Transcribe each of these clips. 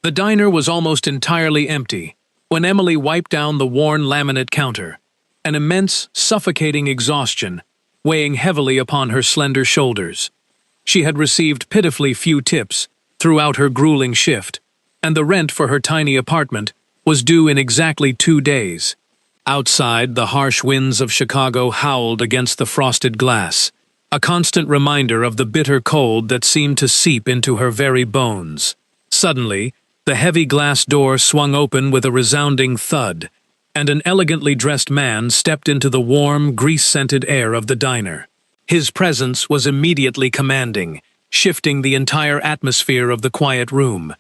The diner was almost entirely empty when Emily wiped down the worn laminate counter, an immense, suffocating exhaustion weighing heavily upon her slender shoulders. She had received pitifully few tips throughout her grueling shift, and the rent for her tiny apartment was due in exactly 2 days. Outside, the harsh winds of Chicago howled against the frosted glass, a constant reminder of the bitter cold that seemed to seep into her very bones. Suddenly, the heavy glass door swung open with a resounding thud, and an elegantly dressed man stepped into the warm, grease-scented air of the diner. His presence was immediately commanding, shifting the entire atmosphere of the quiet room.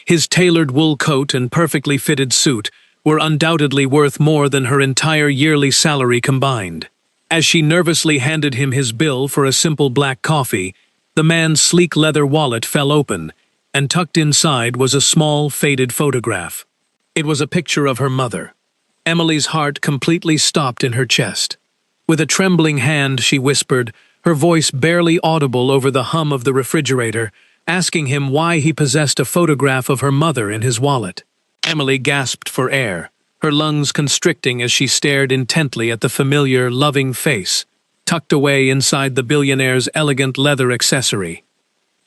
His tailored wool coat and perfectly fitted suit were undoubtedly worth more than her entire yearly salary combined. As she nervously handed him his bill for a simple black coffee, the man's sleek leather wallet fell open, and tucked inside was a small, faded photograph. It was a picture of her mother. Emily's heart completely stopped in her chest. With a trembling hand, she whispered, her voice barely audible over the hum of the refrigerator, asking him why he possessed a photograph of her mother in his wallet. Emily gasped for air, her lungs constricting as she stared intently at the familiar, loving face, tucked away inside the billionaire's elegant leather accessory.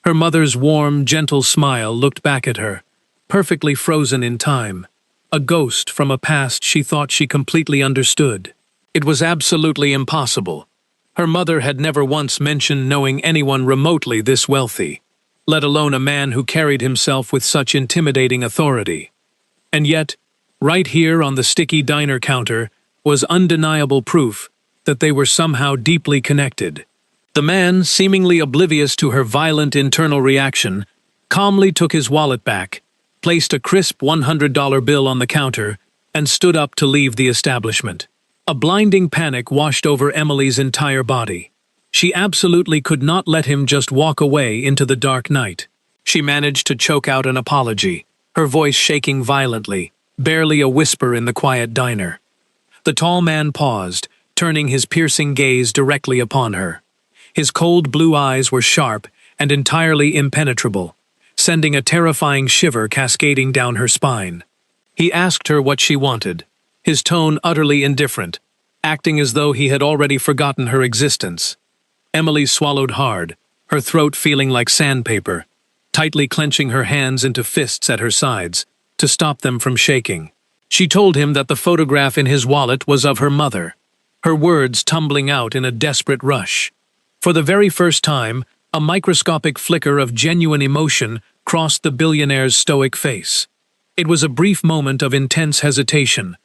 Her mother's warm, gentle smile looked back at her, perfectly frozen in time, a ghost from a past she thought she completely understood. It was absolutely impossible. Her mother had never once mentioned knowing anyone remotely this wealthy, let alone a man who carried himself with such intimidating authority. And yet, right here on the sticky diner counter was undeniable proof that they were somehow deeply connected. The man, seemingly oblivious to her violent internal reaction, calmly took his wallet back, placed a crisp $100 bill on the counter, and stood up to leave the establishment. A blinding panic washed over Emily's entire body. She absolutely could not let him just walk away into the dark night. She managed to choke out an apology, her voice shaking violently, barely a whisper in the quiet diner. The tall man paused, turning his piercing gaze directly upon her. His cold blue eyes were sharp and entirely impenetrable, sending a terrifying shiver cascading down her spine. He asked her what she wanted, his tone utterly indifferent, acting as though he had already forgotten her existence. Emily swallowed hard, her throat feeling like sandpaper, tightly clenching her hands into fists at her sides, to stop them from shaking. She told him that the photograph in his wallet was of her mother, her words tumbling out in a desperate rush. For the very first time, a microscopic flicker of genuine emotion crossed the billionaire's stoic face. It was a brief moment of intense hesitation,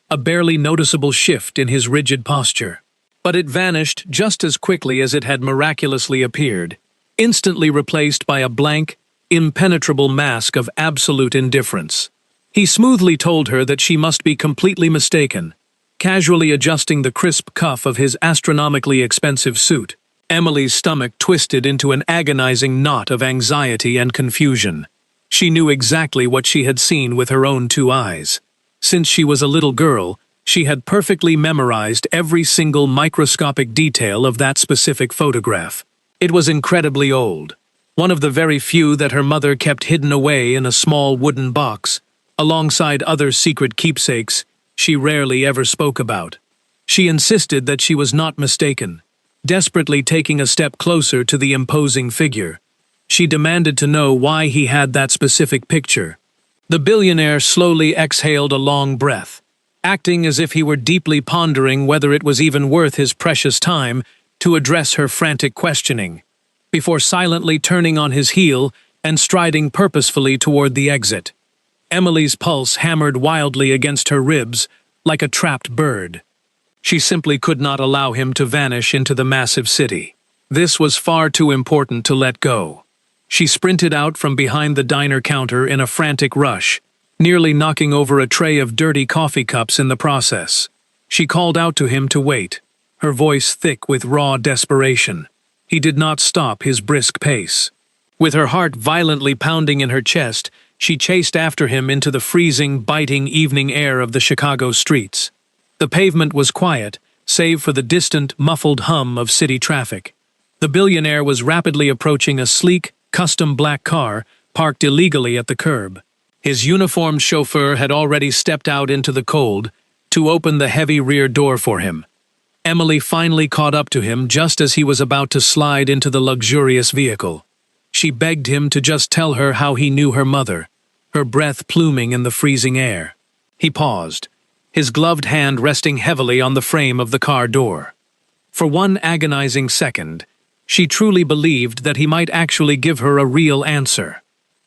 a barely noticeable shift in his rigid posture. But it vanished just as quickly as it had miraculously appeared, instantly replaced by a blank, impenetrable mask of absolute indifference. He smoothly told her that she must be completely mistaken, casually adjusting the crisp cuff of his astronomically expensive suit. Emily's stomach twisted into an agonizing knot of anxiety and confusion. She knew exactly what she had seen with her own 2 eyes. Since she was a little girl, she had perfectly memorized every single microscopic detail of that specific photograph. It was incredibly old, one of the very few that her mother kept hidden away in a small wooden box, alongside other secret keepsakes she rarely ever spoke about. She insisted that she was not mistaken, desperately taking a step closer to the imposing figure. She demanded to know why he had that specific picture. The billionaire slowly exhaled a long breath, acting as if he were deeply pondering whether it was even worth his precious time to address her frantic questioning, before silently turning on his heel and striding purposefully toward the exit. Emily's pulse hammered wildly against her ribs like a trapped bird. She simply could not allow him to vanish into the massive city. This was far too important to let go. She sprinted out from behind the diner counter in a frantic rush, nearly knocking over a tray of dirty coffee cups in the process. She called out to him to wait, her voice thick with raw desperation. He did not stop his brisk pace. With her heart violently pounding in her chest, she chased after him into the freezing, biting evening air of the Chicago streets. The pavement was quiet, save for the distant, muffled hum of city traffic. The billionaire was rapidly approaching a sleek, custom black car parked illegally at the curb. His uniformed chauffeur had already stepped out into the cold to open the heavy rear door for him. Emily finally caught up to him just as he was about to slide into the luxurious vehicle. She begged him to just tell her how he knew her mother, her breath pluming in the freezing air. He paused, his gloved hand resting heavily on the frame of the car door. For one agonizing second, she truly believed that he might actually give her a real answer.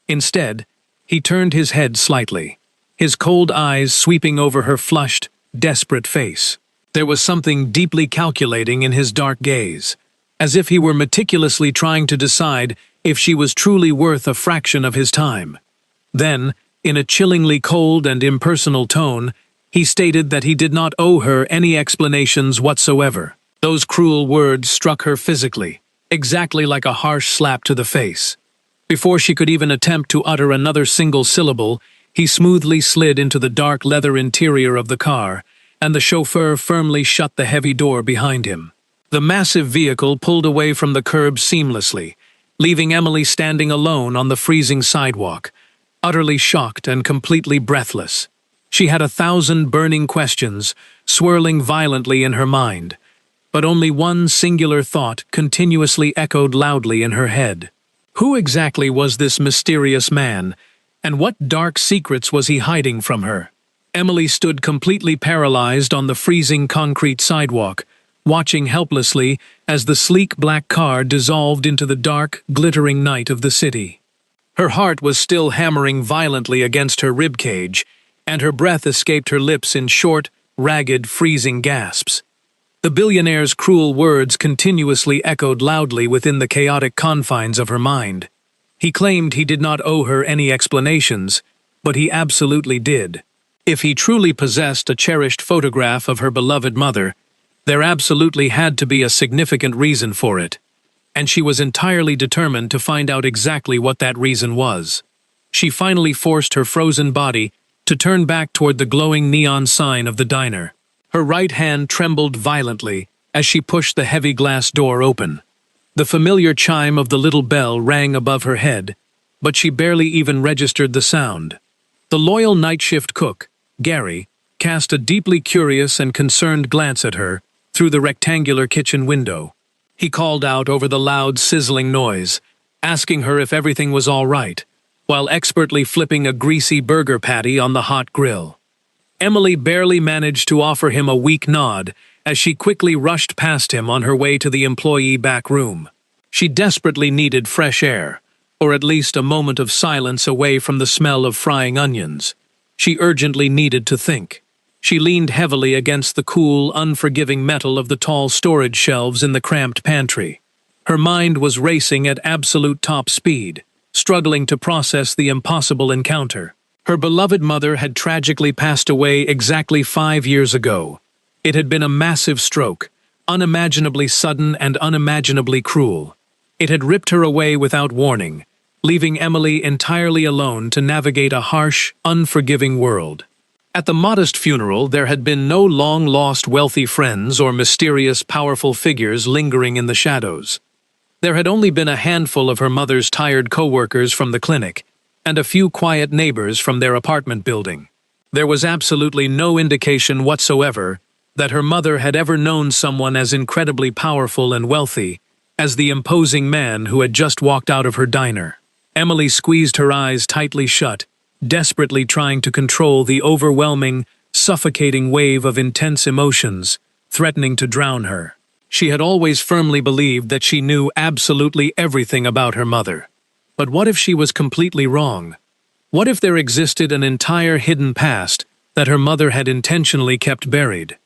Instead, he turned his head slightly, his cold eyes sweeping over her flushed, desperate face. There was something deeply calculating in his dark gaze, as if he were meticulously trying to decide if she was truly worth a fraction of his time. Then, in a chillingly cold and impersonal tone, he stated that he did not owe her any explanations whatsoever. Those cruel words struck her physically, exactly like a harsh slap to the face. Before she could even attempt to utter another single syllable, he smoothly slid into the dark leather interior of the car, and the chauffeur firmly shut the heavy door behind him. The massive vehicle pulled away from the curb seamlessly, leaving Emily standing alone on the freezing sidewalk, utterly shocked and completely breathless. She had 1,000 burning questions swirling violently in her mind, but only one singular thought continuously echoed loudly in her head. Who exactly was this mysterious man, and what dark secrets was he hiding from her? Emily stood completely paralyzed on the freezing concrete sidewalk, watching helplessly as the sleek black car dissolved into the dark, glittering night of the city. Her heart was still hammering violently against her ribcage, and her breath escaped her lips in short, ragged, freezing gasps. The billionaire's cruel words continuously echoed loudly within the chaotic confines of her mind. He claimed he did not owe her any explanations, but he absolutely did. If he truly possessed a cherished photograph of her beloved mother, there absolutely had to be a significant reason for it, and she was entirely determined to find out exactly what that reason was. She finally forced her frozen body to turn back toward the glowing neon sign of the diner. Her right hand trembled violently as she pushed the heavy glass door open. The familiar chime of the little bell rang above her head, but she barely even registered the sound. The loyal night shift cook, Gary, cast a deeply curious and concerned glance at her through the rectangular kitchen window. He called out over the loud, sizzling noise, asking her if everything was all right, while expertly flipping a greasy burger patty on the hot grill. Emily barely managed to offer him a weak nod as she quickly rushed past him on her way to the employee back room. She desperately needed fresh air, or at least a moment of silence away from the smell of frying onions. She urgently needed to think. She leaned heavily against the cool, unforgiving metal of the tall storage shelves in the cramped pantry. Her mind was racing at absolute top speed, struggling to process the impossible encounter. Her beloved mother had tragically passed away exactly 5 years ago. It had been a massive stroke, unimaginably sudden and unimaginably cruel. It had ripped her away without warning, leaving Emily entirely alone to navigate a harsh, unforgiving world. At the modest funeral, there had been no long-lost wealthy friends or mysterious, powerful figures lingering in the shadows. There had only been a handful of her mother's tired co-workers from the clinic, and a few quiet neighbors from their apartment building. There was absolutely no indication whatsoever that her mother had ever known someone as incredibly powerful and wealthy as the imposing man who had just walked out of her diner. Emily squeezed her eyes tightly shut, desperately trying to control the overwhelming, suffocating wave of intense emotions threatening to drown her. She had always firmly believed that she knew absolutely everything about her mother. But what if she was completely wrong? What if there existed an entire hidden past that her mother had intentionally kept buried?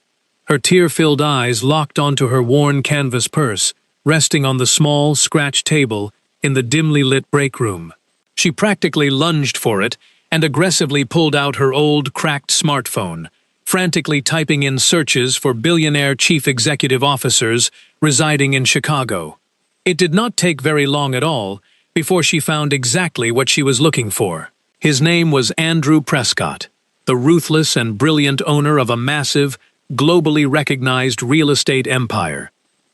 Her tear-filled eyes locked onto her worn canvas purse, resting on the small, scratched table in the dimly lit break room. She practically lunged for it and aggressively pulled out her old, cracked smartphone, frantically typing in searches for billionaire chief executive officers residing in Chicago. It did not take very long at all before she found exactly what she was looking for. His name was Andrew Prescott, the ruthless and brilliant owner of a massive, globally recognized real estate empire.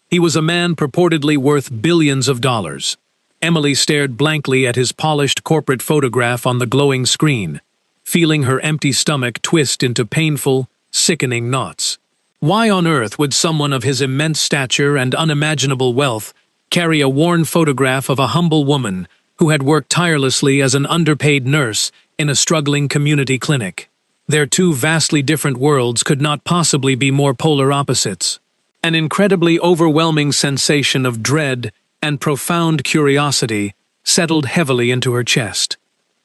He was a man purportedly worth billions of dollars, Emily stared blankly at his polished corporate photograph on the glowing screen, feeling her empty stomach twist into painful, sickening knots. Why on earth would someone of his immense stature and unimaginable wealth carry a worn photograph of a humble woman who had worked tirelessly as an underpaid nurse in a struggling community clinic? Their two vastly different worlds could not possibly be more polar opposites. An incredibly overwhelming sensation of dread and profound curiosity settled heavily into her chest.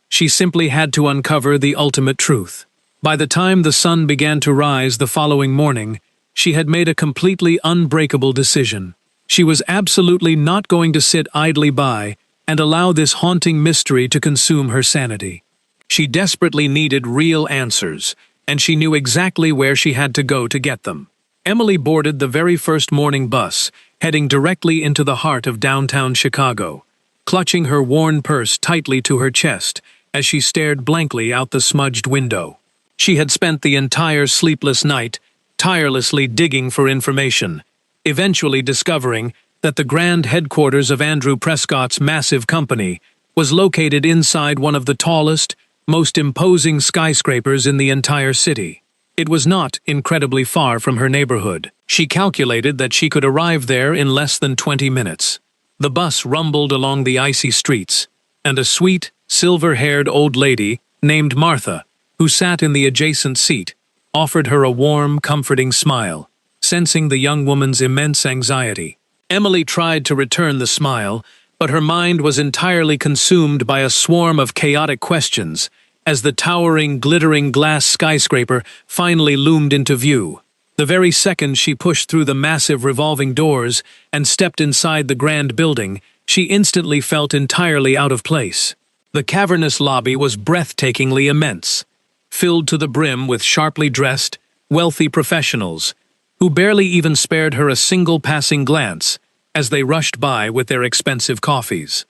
She simply had to uncover the ultimate truth. By the time the sun began to rise the following morning, she had made a completely unbreakable decision. She was absolutely not going to sit idly by and allow this haunting mystery to consume her sanity. She desperately needed real answers, and she knew exactly where she had to go to get them. Emily boarded the very first morning bus, heading directly into the heart of downtown Chicago, clutching her worn purse tightly to her chest as she stared blankly out the smudged window. She had spent the entire sleepless night tirelessly digging for information, eventually discovering that the grand headquarters of Andrew Prescott's massive company was located inside one of the tallest, most imposing skyscrapers in the entire city. It was not incredibly far from her neighborhood. She calculated that she could arrive there in less than 20 minutes. The bus rumbled along the icy streets, and a sweet, silver-haired old lady named Martha, who sat in the adjacent seat, offered her a warm, comforting smile, sensing the young woman's immense anxiety. Emily tried to return the smile, but her mind was entirely consumed by a swarm of chaotic questions as the towering, glittering glass skyscraper finally loomed into view. The very second she pushed through the massive revolving doors and stepped inside the grand building, she instantly felt entirely out of place. The cavernous lobby was breathtakingly immense, filled to the brim with sharply dressed, wealthy professionals, who barely even spared her a single passing glance as they rushed by with their expensive coffees.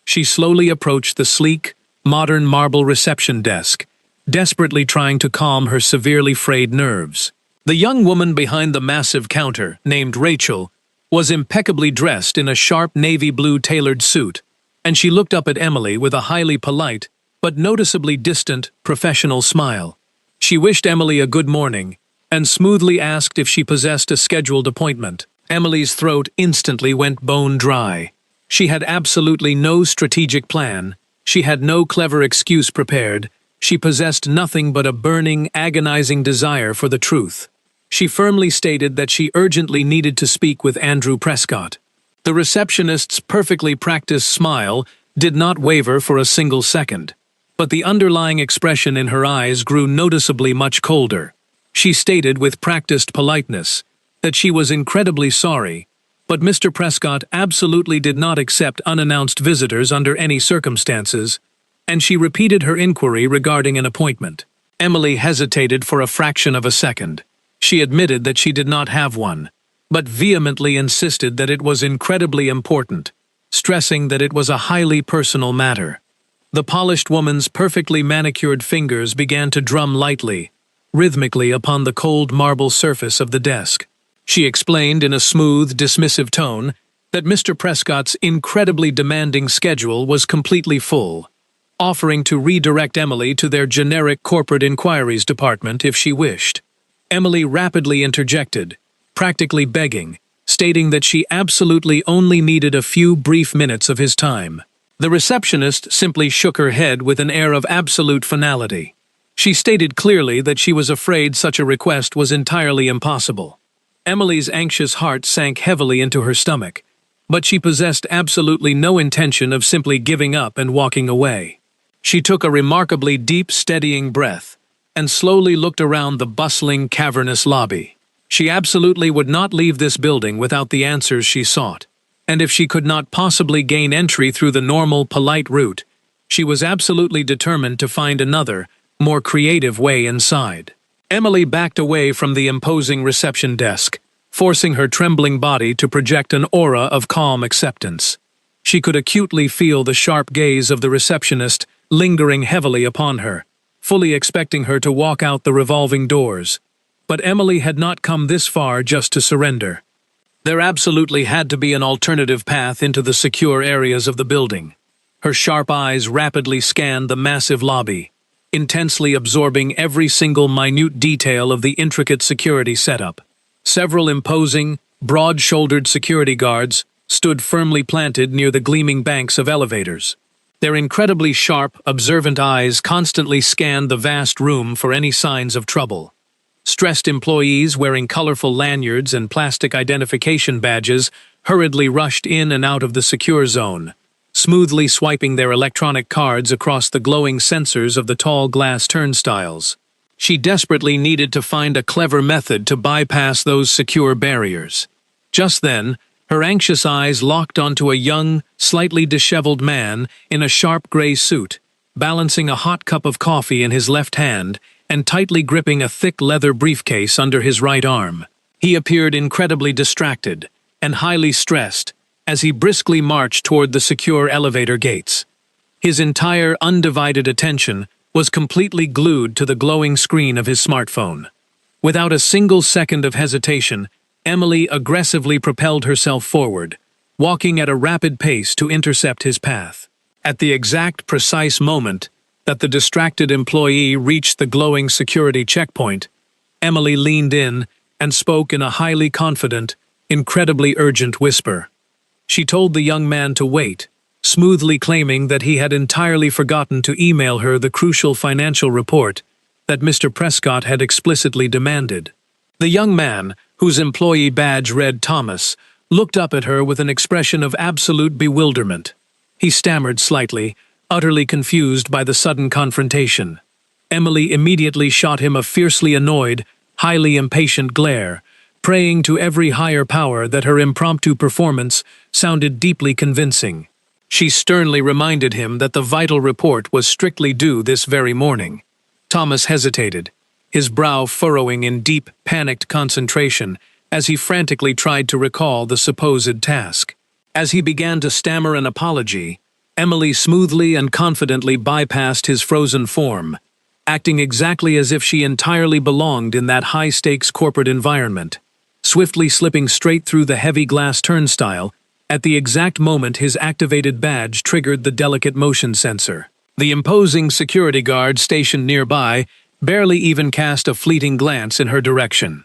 She slowly approached the sleek, modern marble reception desk, desperately trying to calm her severely frayed nerves. The young woman behind the massive counter, named Rachel, was impeccably dressed in a sharp navy blue tailored suit, and she looked up at Emily with a highly polite, but noticeably distant, professional smile. She wished Emily a good morning, and smoothly asked if she possessed a scheduled appointment. Emily's throat instantly went bone dry. She had absolutely no strategic plan. She had no clever excuse prepared. She possessed nothing but a burning, agonizing desire for the truth. She firmly stated that she urgently needed to speak with Andrew Prescott. The receptionist's perfectly practiced smile did not waver for a single second, but the underlying expression in her eyes grew noticeably much colder. She stated with practiced politeness that she was incredibly sorry, but Mr. Prescott absolutely did not accept unannounced visitors under any circumstances, and she repeated her inquiry regarding an appointment. Emily hesitated for a fraction of a second. She admitted that she did not have one, but vehemently insisted that it was incredibly important, stressing that it was a highly personal matter. The polished woman's perfectly manicured fingers began to drum lightly, rhythmically upon the cold marble surface of the desk. She explained in a smooth, dismissive tone that Mr. Prescott's incredibly demanding schedule was completely full, offering to redirect Emily to their generic corporate inquiries department if she wished. Emily rapidly interjected, practically begging, stating that she absolutely only needed a few brief minutes of his time. The receptionist simply shook her head with an air of absolute finality. She stated clearly that she was afraid such a request was entirely impossible. Emily's anxious heart sank heavily into her stomach, but she possessed absolutely no intention of simply giving up and walking away. She took a remarkably deep, steadying breath and slowly looked around the bustling, cavernous lobby. She absolutely would not leave this building without the answers she sought, and if she could not possibly gain entry through the normal, polite route, she was absolutely determined to find another, more creative way inside. Emily backed away from the imposing reception desk, forcing her trembling body to project an aura of calm acceptance. She could acutely feel the sharp gaze of the receptionist lingering heavily upon her, fully expecting her to walk out the revolving doors. But Emily had not come this far just to surrender. There absolutely had to be an alternative path into the secure areas of the building. Her sharp eyes rapidly scanned the massive lobby, intensely absorbing every single minute detail of the intricate security setup. Several imposing, broad-shouldered security guards stood firmly planted near the gleaming banks of elevators. Their incredibly sharp, observant eyes constantly scanned the vast room for any signs of trouble. Stressed employees wearing colorful lanyards and plastic identification badges hurriedly rushed in and out of the secure zone, smoothly swiping their electronic cards across the glowing sensors of the tall glass turnstiles. She desperately needed to find a clever method to bypass those secure barriers. Just then, her anxious eyes locked onto a young, slightly disheveled man in a sharp gray suit, balancing a hot cup of coffee in his left hand and tightly gripping a thick leather briefcase under his right arm. He appeared incredibly distracted and highly stressed as he briskly marched toward the secure elevator gates. His entire undivided attention was completely glued to the glowing screen of his smartphone. Without a single second of hesitation, Emily aggressively propelled herself forward, walking at a rapid pace to intercept his path. At the exact precise moment that the distracted employee reached the glowing security checkpoint, Emily leaned in and spoke in a highly confident, incredibly urgent whisper. She told the young man to wait, smoothly claiming that he had entirely forgotten to email her the crucial financial report that Mr. Prescott had explicitly demanded. The young man, whose employee badge read Thomas, looked up at her with an expression of absolute bewilderment. He stammered slightly, utterly confused by the sudden confrontation. Emily immediately shot him a fiercely annoyed, highly impatient glare, praying to every higher power that her impromptu performance sounded deeply convincing. She sternly reminded him that the vital report was strictly due this very morning. Thomas hesitated, his brow furrowing in deep, panicked concentration as he frantically tried to recall the supposed task. As he began to stammer an apology, Emily smoothly and confidently bypassed his frozen form, acting exactly as if she entirely belonged in that high-stakes corporate environment. Swiftly slipping straight through the heavy glass turnstile, at the exact moment his activated badge triggered the delicate motion sensor. The imposing security guard stationed nearby barely even cast a fleeting glance in her direction.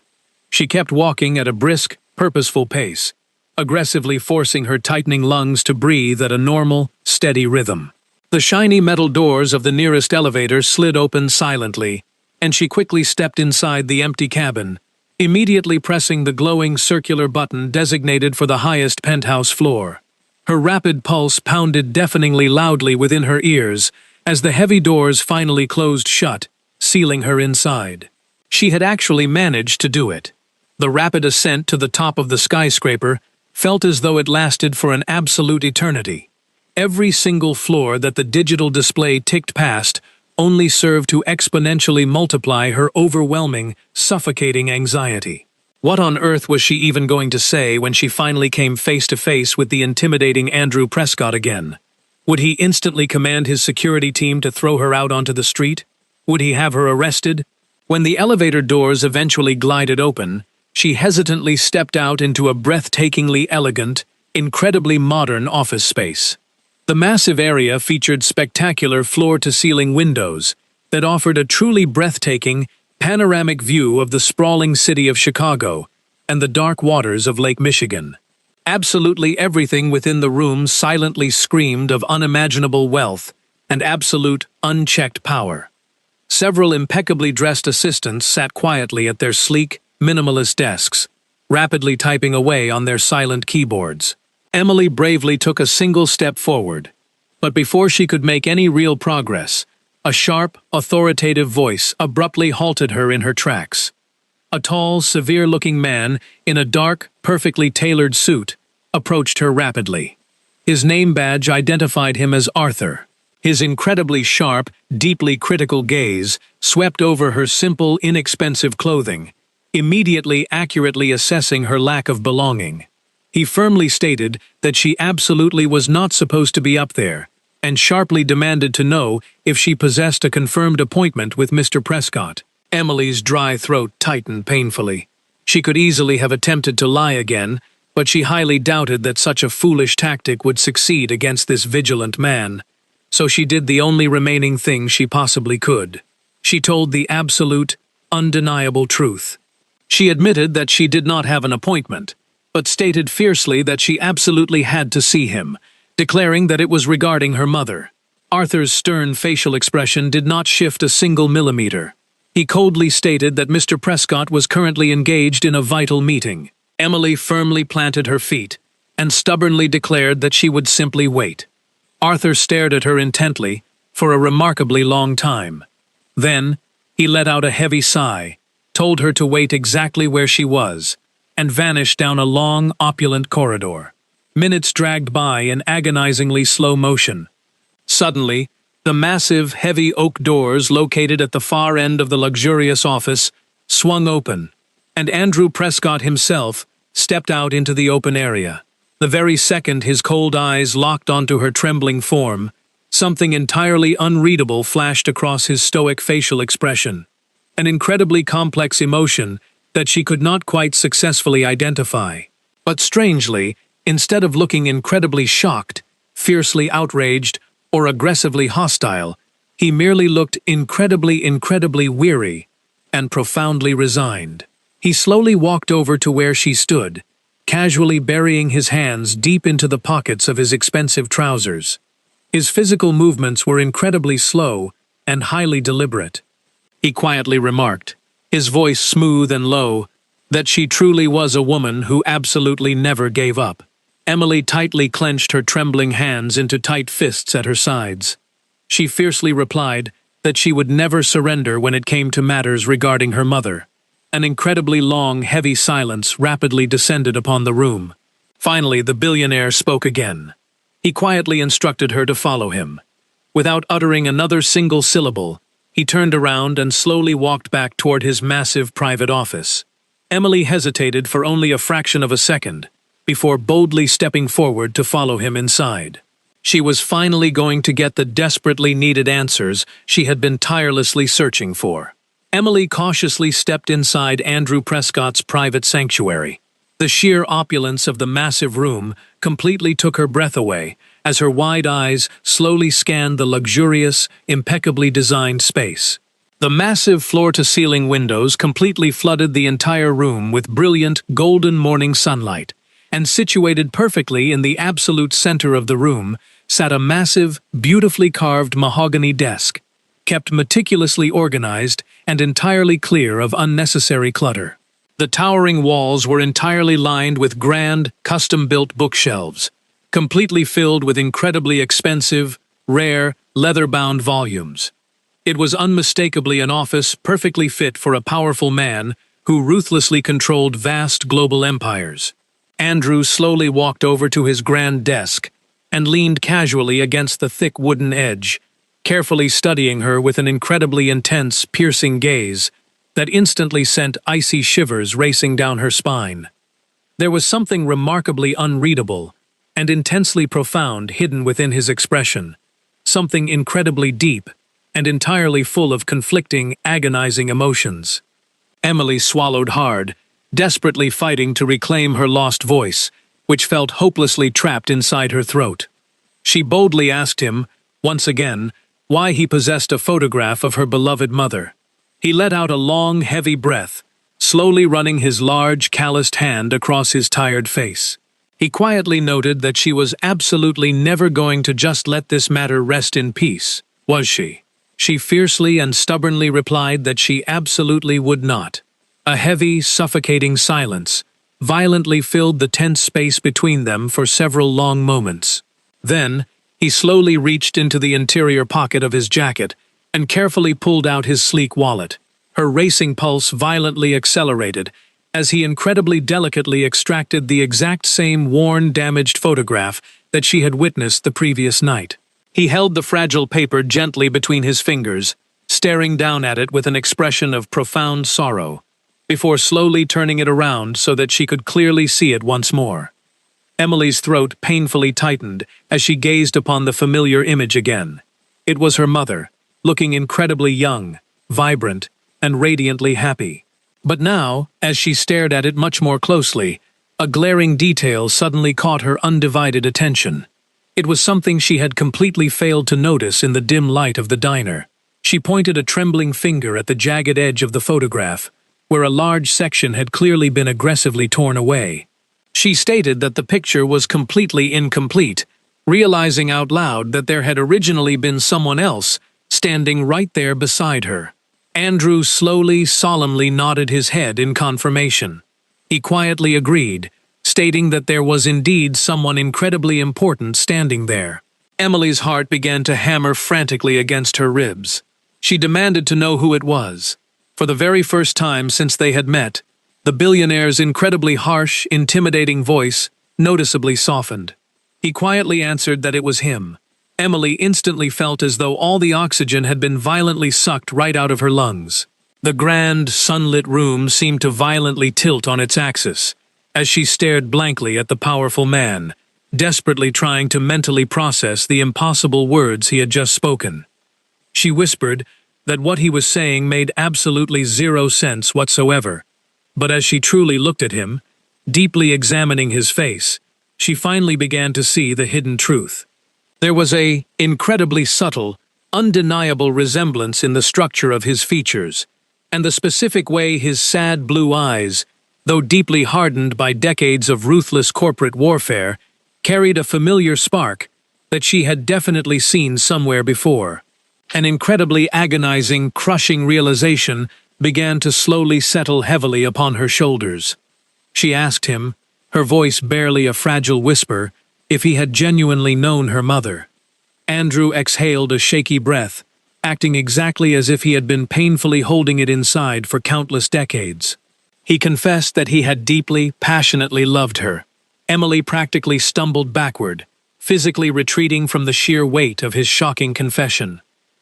She kept walking at a brisk, purposeful pace, aggressively forcing her tightening lungs to breathe at a normal, steady rhythm. The shiny metal doors of the nearest elevator slid open silently, and she quickly stepped inside the empty cabin, immediately pressing the glowing circular button designated for the highest penthouse floor. Her rapid pulse pounded deafeningly loudly within her ears as the heavy doors finally closed shut, sealing her inside. She had actually managed to do it. The rapid ascent to the top of the skyscraper felt as though it lasted for an absolute eternity. Every single floor that the digital display ticked past only served to exponentially multiply her overwhelming, suffocating anxiety. What on earth was she even going to say when she finally came face to face with the intimidating Andrew Prescott again? Would he instantly command his security team to throw her out onto the street? Would he have her arrested? When the elevator doors eventually glided open, she hesitantly stepped out into a breathtakingly elegant, incredibly modern office space. The massive area featured spectacular floor-to-ceiling windows that offered a truly breathtaking, panoramic view of the sprawling city of Chicago and the dark waters of Lake Michigan. Absolutely everything within the room silently screamed of unimaginable wealth and absolute, unchecked power. Several impeccably dressed assistants sat quietly at their sleek, minimalist desks, rapidly typing away on their silent keyboards. Emily bravely took a single step forward, but before she could make any real progress, a sharp, authoritative voice abruptly halted her in her tracks. A tall, severe-looking man in a dark, perfectly tailored suit approached her rapidly. His name badge identified him as Arthur. His incredibly sharp, deeply critical gaze swept over her simple, inexpensive clothing, immediately accurately assessing her lack of belonging. He firmly stated that she absolutely was not supposed to be up there, and sharply demanded to know if she possessed a confirmed appointment with Mr. Prescott. Emily's dry throat tightened painfully. She could easily have attempted to lie again, but she highly doubted that such a foolish tactic would succeed against this vigilant man, so she did the only remaining thing she possibly could. She told the absolute, undeniable truth. She admitted that she did not have an appointment, but stated fiercely that she absolutely had to see him, declaring that it was regarding her mother. Arthur's stern facial expression did not shift a single millimeter. He coldly stated that Mr. Prescott was currently engaged in a vital meeting. Emily firmly planted her feet and stubbornly declared that she would simply wait. Arthur stared at her intently for a remarkably long time. Then, he let out a heavy sigh, told her to wait exactly where she was, and vanished down a long, opulent corridor. Minutes dragged by in agonizingly slow motion. Suddenly, the massive, heavy oak doors located at the far end of the luxurious office swung open, and Andrew Prescott himself stepped out into the open area. The very second his cold eyes locked onto her trembling form, something entirely unreadable flashed across his stoic facial expression. An incredibly complex emotion that she could not quite successfully identify. But strangely, instead of looking incredibly shocked, fiercely outraged, or aggressively hostile, he merely looked incredibly weary and profoundly resigned. He slowly walked over to where she stood, casually burying his hands deep into the pockets of his expensive trousers. His physical movements were incredibly slow and highly deliberate. He quietly remarked, his voice smooth and low, that she truly was a woman who absolutely never gave up. Emily tightly clenched her trembling hands into tight fists at her sides. She fiercely replied that she would never surrender when it came to matters regarding her mother. An incredibly long, heavy silence rapidly descended upon the room. Finally, the billionaire spoke again. He quietly instructed her to follow him. Without uttering another single syllable, he turned around and slowly walked back toward his massive private office. Emily hesitated for only a fraction of a second, before boldly stepping forward to follow him inside. She was finally going to get the desperately needed answers she had been tirelessly searching for. Emily cautiously stepped inside Andrew Prescott's private sanctuary. The sheer opulence of the massive room completely took her breath away as her wide eyes slowly scanned the luxurious, impeccably designed space. The massive floor-to-ceiling windows completely flooded the entire room with brilliant, golden morning sunlight, and situated perfectly in the absolute center of the room sat a massive, beautifully carved mahogany desk, kept meticulously organized and entirely clear of unnecessary clutter. The towering walls were entirely lined with grand, custom-built bookshelves, completely filled with incredibly expensive, rare, leather-bound volumes. It was unmistakably an office perfectly fit for a powerful man who ruthlessly controlled vast global empires. Andrew slowly walked over to his grand desk and leaned casually against the thick wooden edge, carefully studying her with an incredibly intense, piercing gaze that instantly sent icy shivers racing down her spine. There was something remarkably unreadable and intensely profound hidden within his expression, something incredibly deep and entirely full of conflicting, agonizing emotions. Emily swallowed hard, desperately fighting to reclaim her lost voice, which felt hopelessly trapped inside her throat. She boldly asked him, once again, why he possessed a photograph of her beloved mother. He let out a long, heavy breath, slowly running his large, calloused hand across his tired face. He quietly noted that she was absolutely never going to just let this matter rest in peace, was she? She fiercely and stubbornly replied that she absolutely would not. A heavy, suffocating silence violently filled the tense space between them for several long moments. Then, he slowly reached into the interior pocket of his jacket and carefully pulled out his sleek wallet. Her racing pulse violently accelerated as he incredibly delicately extracted the exact same worn, damaged photograph that she had witnessed the previous night. He held the fragile paper gently between his fingers, staring down at it with an expression of profound sorrow, before slowly turning it around so that she could clearly see it once more. Emily's throat painfully tightened as she gazed upon the familiar image again. It was her mother, looking incredibly young, vibrant, and radiantly happy. But now, as she stared at it much more closely, A glaring detail suddenly caught her undivided attention. It was something she had completely failed to notice in the dim light of the diner. She pointed a trembling finger at the jagged edge of the photograph, where a large section had clearly been aggressively torn away. She stated that the picture was completely incomplete, realizing out loud that there had originally been someone else standing right there beside her. Andrew slowly, solemnly nodded his head in confirmation. He quietly agreed, stating that there was indeed someone incredibly important standing there. Emily's heart began to hammer frantically against her ribs. She demanded to know who it was. For the very first time since they had met, the billionaire's incredibly harsh, intimidating voice noticeably softened. He quietly answered that it was him. Emily instantly felt as though all the oxygen had been violently sucked right out of her lungs. The grand, sunlit room seemed to violently tilt on its axis, as she stared blankly at the powerful man, desperately trying to mentally process the impossible words he had just spoken. She whispered that what he was saying made absolutely zero sense whatsoever, but as she truly looked at him, deeply examining his face, she finally began to see the hidden truth. There was an incredibly subtle, undeniable resemblance in the structure of his features, and the specific way his sad blue eyes, though deeply hardened by decades of ruthless corporate warfare, carried a familiar spark that she had definitely seen somewhere before. An incredibly agonizing, crushing realization began to slowly settle heavily upon her shoulders. She asked him, her voice barely a fragile whisper, if he had genuinely known her mother. Andrew exhaled a shaky breath, acting exactly as if he had been painfully holding it inside for countless decades. He confessed that he had deeply, passionately loved her. Emily practically stumbled backward, physically retreating from the sheer weight of his shocking confession.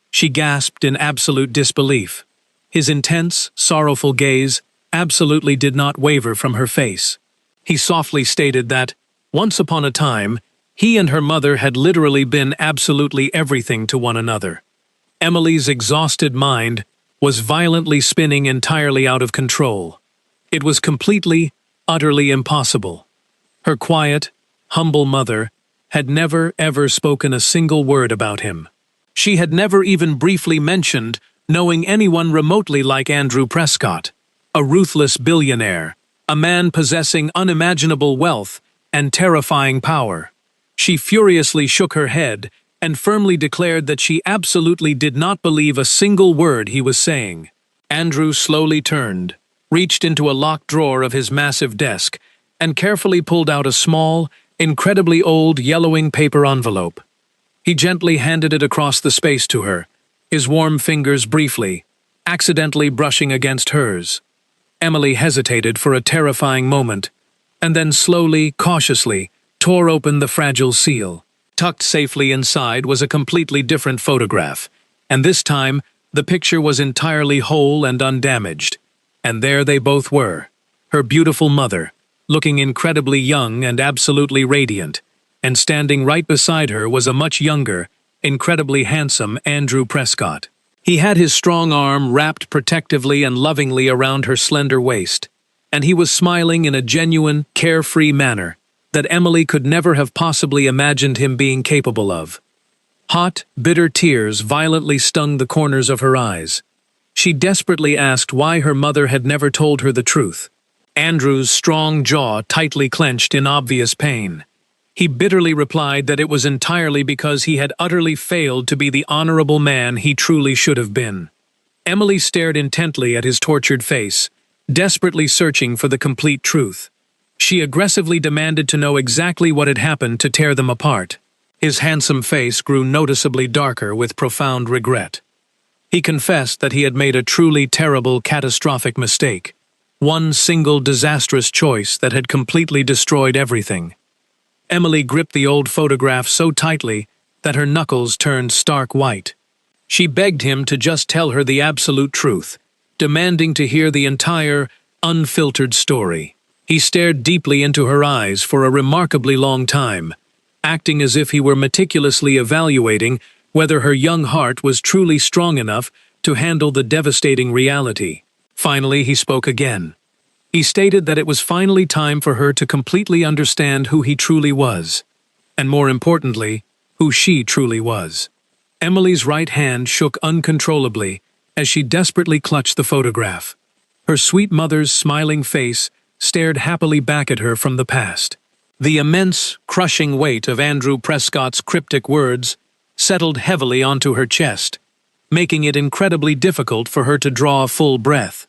She gasped in absolute disbelief. His intense, sorrowful gaze absolutely did not waver from her face. He softly stated that, once upon a time, he and her mother had literally been absolutely everything to one another. Emily's exhausted mind was violently spinning entirely out of control. It was completely, utterly impossible. Her quiet, humble mother had never ever spoken a single word about him. She had never even briefly mentioned knowing anyone remotely like Andrew Prescott, a ruthless billionaire, a man possessing unimaginable wealth and terrifying power. She furiously shook her head and firmly declared that she absolutely did not believe a single word he was saying. Andrew slowly turned, reached into a locked drawer of his massive desk, and carefully pulled out a small, incredibly old yellowing paper envelope. He gently handed it across the space to her, his warm fingers briefly, accidentally brushing against hers. Emily hesitated for a terrifying moment, and then slowly, cautiously, tore open the fragile seal. Tucked safely inside was a completely different photograph, and this time the picture was entirely whole and undamaged. And there they both were, her beautiful mother, looking incredibly young and absolutely radiant, and standing right beside her was a much younger, incredibly handsome Andrew Prescott. He had his strong arm wrapped protectively and lovingly around her slender waist, and he was smiling in a genuine, carefree manner that Emily could never have possibly imagined him being capable of. Hot, bitter tears violently stung the corners of her eyes. She desperately asked why her mother had never told her the truth. Andrew's strong jaw tightly clenched in obvious pain. He bitterly replied that it was entirely because he had utterly failed to be the honorable man he truly should have been. Emily stared intently at his tortured face, desperately searching for the complete truth. She aggressively demanded to know exactly what had happened to tear them apart. His handsome face grew noticeably darker with profound regret. He confessed that he had made a truly terrible, catastrophic mistake. One single disastrous choice that had completely destroyed everything. Emily gripped the old photograph so tightly that her knuckles turned stark white. She begged him to just tell her the absolute truth, demanding to hear the entire, unfiltered story. He stared deeply into her eyes for a remarkably long time, acting as if he were meticulously evaluating whether her young heart was truly strong enough to handle the devastating reality. Finally, he spoke again. He stated that it was finally time for her to completely understand who he truly was, and more importantly, who she truly was. Emily's right hand shook uncontrollably as she desperately clutched the photograph. Her sweet mother's smiling face stared happily back at her from the past. The immense, crushing weight of Andrew Prescott's cryptic words settled heavily onto her chest, making it incredibly difficult for her to draw a full breath.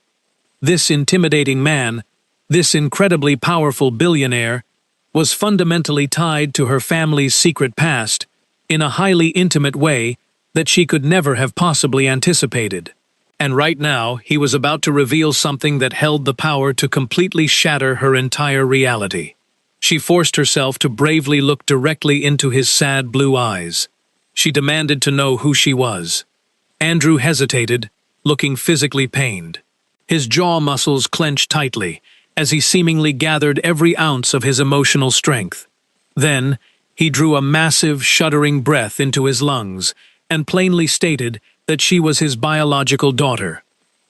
This intimidating man, this incredibly powerful billionaire, was fundamentally tied to her family's secret past in a highly intimate way that she could never have possibly anticipated. And right now, he was about to reveal something that held the power to completely shatter her entire reality. She forced herself to bravely look directly into his sad blue eyes. She demanded to know who she was. Andrew hesitated, looking physically pained. His jaw muscles clenched tightly as he seemingly gathered every ounce of his emotional strength. Then, he drew a massive, shuddering breath into his lungs and plainly stated that she was his biological daughter.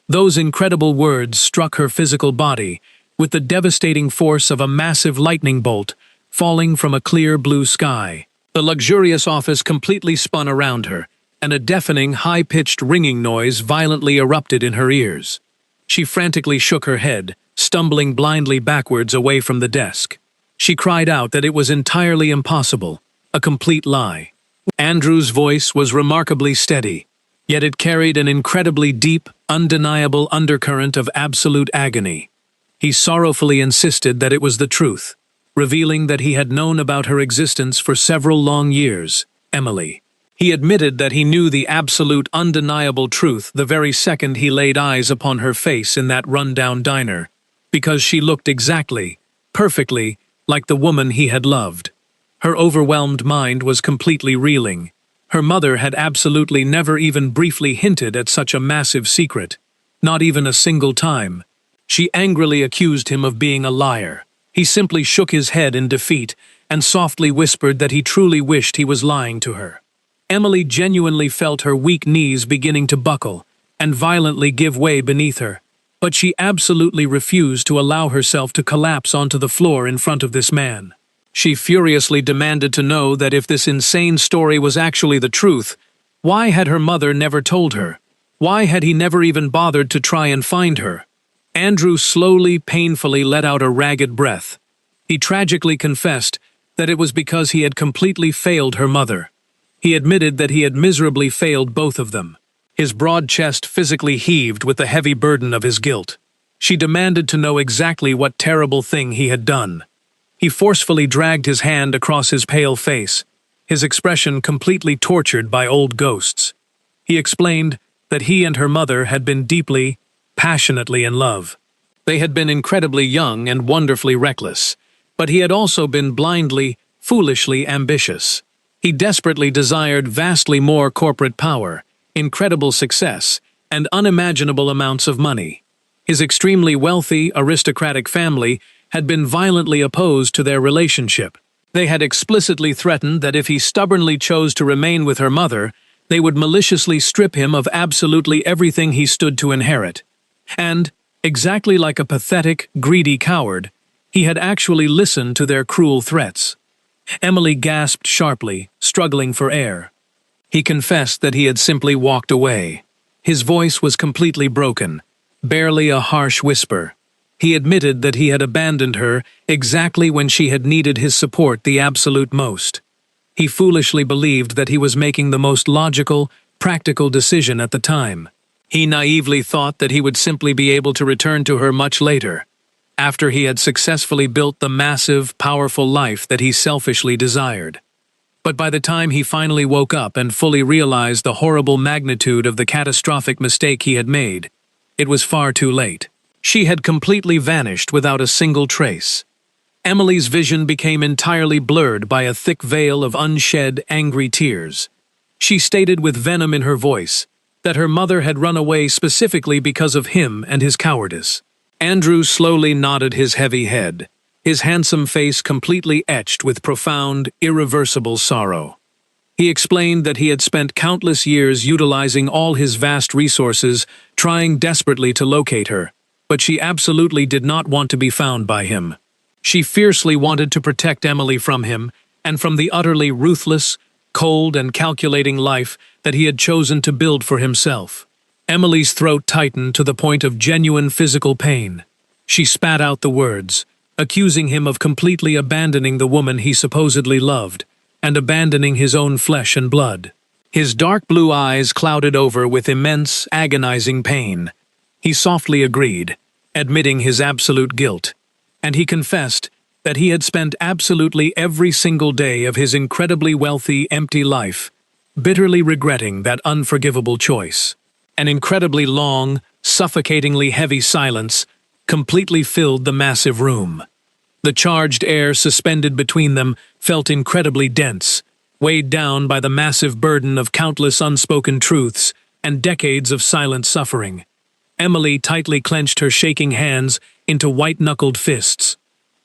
Those incredible words struck her physical body with the devastating force of a massive lightning bolt falling from a clear blue sky. The luxurious office completely spun around her, and a deafening, high-pitched ringing noise violently erupted in her ears. She frantically shook her head, stumbling blindly backwards away from the desk. She cried out that it was entirely impossible, a complete lie. Andrew's voice was remarkably steady, yet it carried an incredibly deep, undeniable undercurrent of absolute agony. He sorrowfully insisted that it was the truth, revealing that he had known about her existence for several long years, Emily. He admitted that he knew the absolute, undeniable truth the very second he laid eyes upon her face in that run-down diner, because she looked exactly, perfectly, like the woman he had loved. Her overwhelmed mind was completely reeling. Her mother had absolutely never even briefly hinted at such a massive secret, not even a single time. She angrily accused him of being a liar. He simply shook his head in defeat and softly whispered that he truly wished he was lying to her. Emily genuinely felt her weak knees beginning to buckle and violently give way beneath her, but she absolutely refused to allow herself to collapse onto the floor in front of this man. She furiously demanded to know that if this insane story was actually the truth, why had her mother never told her? Why had he never even bothered to try and find her? Andrew slowly, painfully let out a ragged breath. He tragically confessed that it was because he had completely failed her mother. He admitted that he had miserably failed both of them. His broad chest physically heaved with the heavy burden of his guilt. She demanded to know exactly what terrible thing he had done. He forcefully dragged his hand across his pale face, his expression completely tortured by old ghosts. He explained that he and her mother had been deeply, passionately in love. They had been incredibly young and wonderfully reckless, but he had also been blindly, foolishly ambitious. He desperately desired vastly more corporate power, incredible success, and unimaginable amounts of money. His extremely wealthy, aristocratic family had been violently opposed to their relationship. They had explicitly threatened that if he stubbornly chose to remain with her mother, they would maliciously strip him of absolutely everything he stood to inherit. And, exactly like a pathetic, greedy coward, he had actually listened to their cruel threats. Emily gasped sharply, struggling for air. He confessed that he had simply walked away. His voice was completely broken, barely a harsh whisper. He admitted that he had abandoned her exactly when she had needed his support the absolute most. He foolishly believed that he was making the most logical, practical decision at the time. He naively thought that he would simply be able to return to her much later, after he had successfully built the massive, powerful life that he selfishly desired. But by the time he finally woke up and fully realized the horrible magnitude of the catastrophic mistake he had made, it was far too late. She had completely vanished without a single trace. Emily's vision became entirely blurred by a thick veil of unshed, angry tears. She stated with venom in her voice that her mother had run away specifically because of him and his cowardice. Andrew slowly nodded his heavy head, his handsome face completely etched with profound, irreversible sorrow. He explained that he had spent countless years utilizing all his vast resources, trying desperately to locate her, but she absolutely did not want to be found by him. She fiercely wanted to protect Emily from him and from the utterly ruthless, cold, and calculating life that he had chosen to build for himself. Emily's throat tightened to the point of genuine physical pain. She spat out the words, accusing him of completely abandoning the woman he supposedly loved, and abandoning his own flesh and blood. His dark blue eyes clouded over with immense, agonizing pain. He softly agreed, admitting his absolute guilt, and he confessed that he had spent absolutely every single day of his incredibly wealthy, empty life, bitterly regretting that unforgivable choice. An incredibly long, suffocatingly heavy silence completely filled the massive room. The charged air suspended between them felt incredibly dense, weighed down by the massive burden of countless unspoken truths and decades of silent suffering. Emily tightly clenched her shaking hands into white-knuckled fists.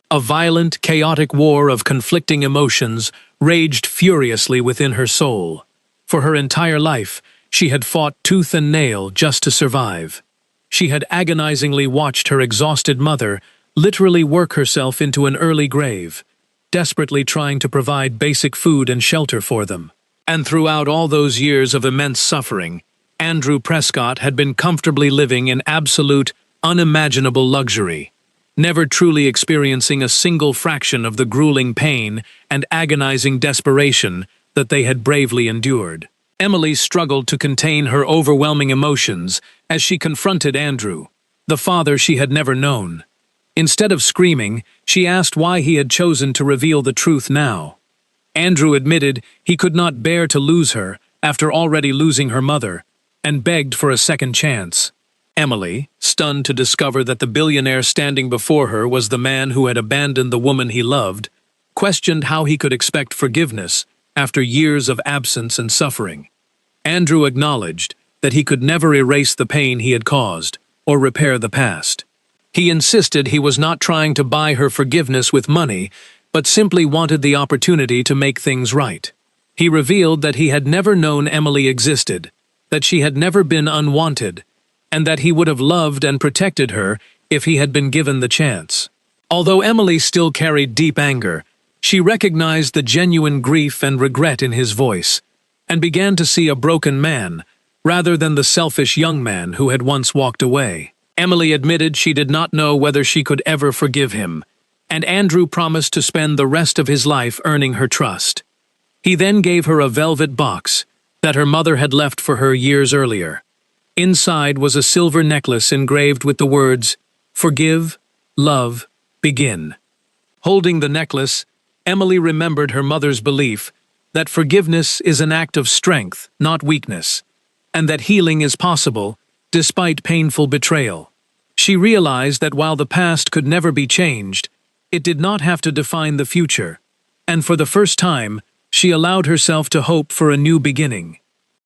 A violent, chaotic war of conflicting emotions raged furiously within her soul. For her entire life, she had fought tooth and nail just to survive. She had agonizingly watched her exhausted mother literally work herself into an early grave, desperately trying to provide basic food and shelter for them. And throughout all those years of immense suffering, Andrew Prescott had been comfortably living in absolute, unimaginable luxury, never truly experiencing a single fraction of the grueling pain and agonizing desperation that they had bravely endured. Emily struggled to contain her overwhelming emotions as she confronted Andrew, the father she had never known. Instead of screaming, she asked why he had chosen to reveal the truth now. Andrew admitted he could not bear to lose her after already losing her mother, and begged for a second chance. Emily, stunned to discover that the billionaire standing before her was the man who had abandoned the woman he loved, questioned how he could expect forgiveness after years of absence and suffering. Andrew acknowledged that he could never erase the pain he had caused or repair the past. He insisted he was not trying to buy her forgiveness with money, but simply wanted the opportunity to make things right. He revealed that he had never known Emily existed, that she had never been unwanted, and that he would have loved and protected her if he had been given the chance. Although Emily still carried deep anger, she recognized the genuine grief and regret in his voice, and began to see a broken man, rather than the selfish young man who had once walked away. Emily admitted she did not know whether she could ever forgive him, and Andrew promised to spend the rest of his life earning her trust. He then gave her a velvet box that her mother had left for her years earlier. Inside was a silver necklace engraved with the words, "Forgive, love, begin." Holding the necklace, Emily remembered her mother's belief that forgiveness is an act of strength, not weakness, and that healing is possible despite painful betrayal. She realized that while the past could never be changed, it did not have to define the future, and for the first time, she allowed herself to hope for a new beginning.